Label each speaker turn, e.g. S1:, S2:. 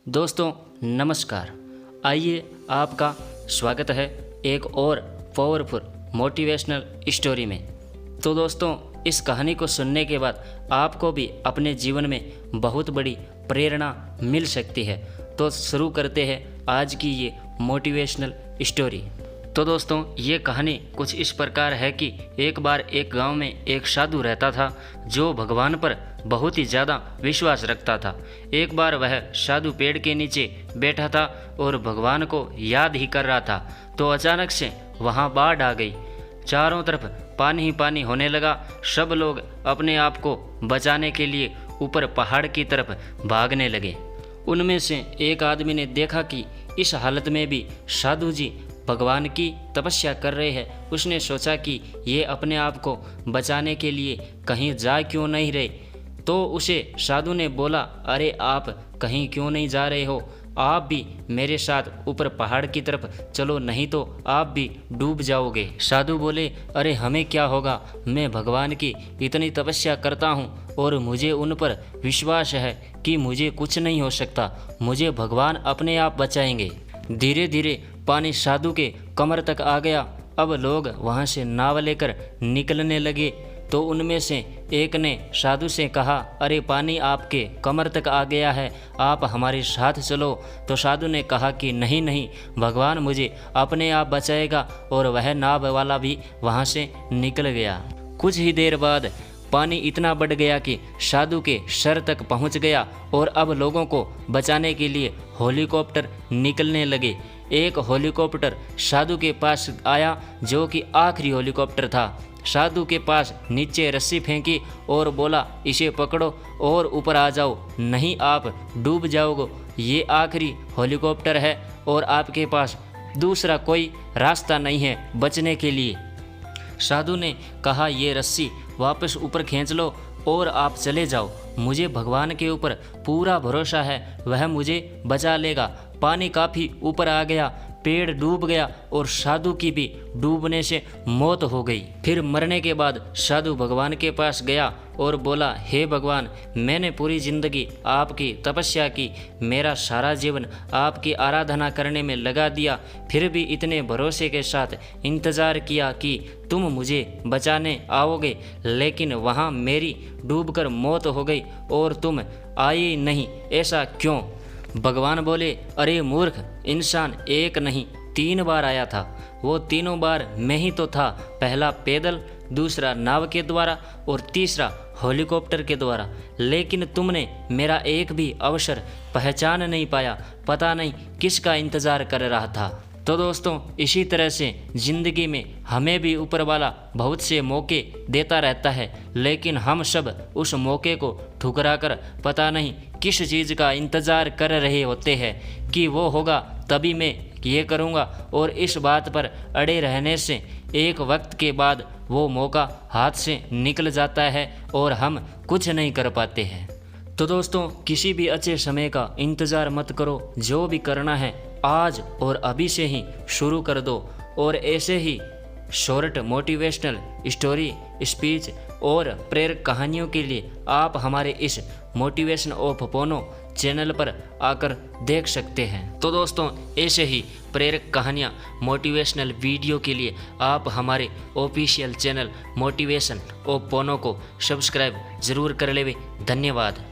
S1: दोस्तों नमस्कार। आइए आपका स्वागत है एक और पावरफुल मोटिवेशनल स्टोरी में। तो दोस्तों इस कहानी को सुनने के बाद आपको भी अपने जीवन में बहुत बड़ी प्रेरणा मिल सकती है। तो शुरू करते हैं आज की ये मोटिवेशनल स्टोरी। तो दोस्तों ये कहानी कुछ इस प्रकार है कि एक बार एक गांव में एक साधु रहता था जो भगवान पर बहुत ही ज़्यादा विश्वास रखता था। एक बार वह साधु पेड़ के नीचे बैठा था और भगवान को याद ही कर रहा था, तो अचानक से वहाँ बाढ़ आ गई। चारों तरफ पानी ही पानी होने लगा। सब लोग अपने आप को बचाने के लिए ऊपर पहाड़ की तरफ भागने लगे। उनमें से एक आदमी ने देखा कि इस हालत में भी साधु जी भगवान की तपस्या कर रहे हैं। उसने सोचा कि ये अपने आप को बचाने के लिए कहीं जा क्यों नहीं रहे। तो उसे साधु ने बोला, अरे आप कहीं क्यों नहीं जा रहे हो, आप भी मेरे साथ ऊपर पहाड़ की तरफ चलो, नहीं तो आप भी डूब जाओगे। साधु बोले, अरे हमें क्या होगा, मैं भगवान की इतनी तपस्या करता हूँ और मुझे उन पर विश्वास है कि मुझे कुछ नहीं हो सकता, मुझे भगवान अपने आप बचाएंगे। धीरे धीरे पानी साधु के कमर तक आ गया। अब लोग वहाँ से नाव लेकर निकलने लगे। तो उनमें से एक ने साधु से कहा, अरे पानी आपके कमर तक आ गया है, आप हमारे साथ चलो। तो साधु ने कहा कि नहीं नहीं, भगवान मुझे अपने आप बचाएगा। और वह नाव वाला भी वहाँ से निकल गया। कुछ ही देर बाद पानी इतना बढ़ गया कि साधु के सर तक पहुँच गया और अब लोगों को बचाने के लिए हेलीकॉप्टर निकलने लगे। एक हेलीकॉप्टर साधु के पास आया जो कि आखिरी हेलीकॉप्टर था। साधु के पास नीचे रस्सी फेंकी और बोला, इसे पकड़ो और ऊपर आ जाओ, नहीं आप डूब जाओगे। ये आखिरी हेलीकॉप्टर है और आपके पास दूसरा कोई रास्ता नहीं है बचने के लिए। साधु ने कहा, ये रस्सी वापस ऊपर खींच लो और आप चले जाओ, मुझे भगवान के ऊपर पूरा भरोसा है, वह मुझे बचा लेगा। पानी काफ़ी ऊपर आ गया, पेड़ डूब गया और साधु की भी डूबने से मौत हो गई। फिर मरने के बाद साधु भगवान के पास गया और बोला, हे भगवान, मैंने पूरी ज़िंदगी आपकी तपस्या की, मेरा सारा जीवन आपकी आराधना करने में लगा दिया, फिर भी इतने भरोसे के साथ इंतज़ार किया कि तुम मुझे बचाने आओगे, लेकिन वहाँ मेरी डूबकर मौत हो गई और तुम आए नहीं, ऐसा क्यों? भगवान बोले, अरे मूर्ख इंसान, एक नहीं 3 बार आया था, वो तीनों बार मैं ही तो था। पहला पैदल, दूसरा नाव के द्वारा और तीसरा हेलीकॉप्टर के द्वारा, लेकिन तुमने मेरा एक भी अवसर पहचान नहीं पाया, पता नहीं किसका इंतज़ार कर रहा था। तो दोस्तों इसी तरह से ज़िंदगी में हमें भी ऊपर वाला बहुत से मौके देता रहता है, लेकिन हम सब उस मौके को ठुकराकर पता नहीं किस चीज़ का इंतज़ार कर रहे होते हैं कि वो होगा तभी मैं ये करूँगा, और इस बात पर अड़े रहने से एक वक्त के बाद वो मौका हाथ से निकल जाता है और हम कुछ नहीं कर पाते हैं। तो दोस्तों किसी भी अच्छे समय का इंतज़ार मत करो, जो भी करना है आज और अभी से ही शुरू कर दो। और ऐसे ही शॉर्ट मोटिवेशनल स्टोरी, स्पीच और प्रेरक कहानियों के लिए आप हमारे इस मोटिवेशन ऑफ पोनो चैनल पर आकर देख सकते हैं। तो दोस्तों ऐसे ही प्रेरक कहानियाँ, मोटिवेशनल वीडियो के लिए आप हमारे ऑफिशियल चैनल मोटिवेशन ऑफ पोनो को सब्सक्राइब ज़रूर कर लेवे। धन्यवाद।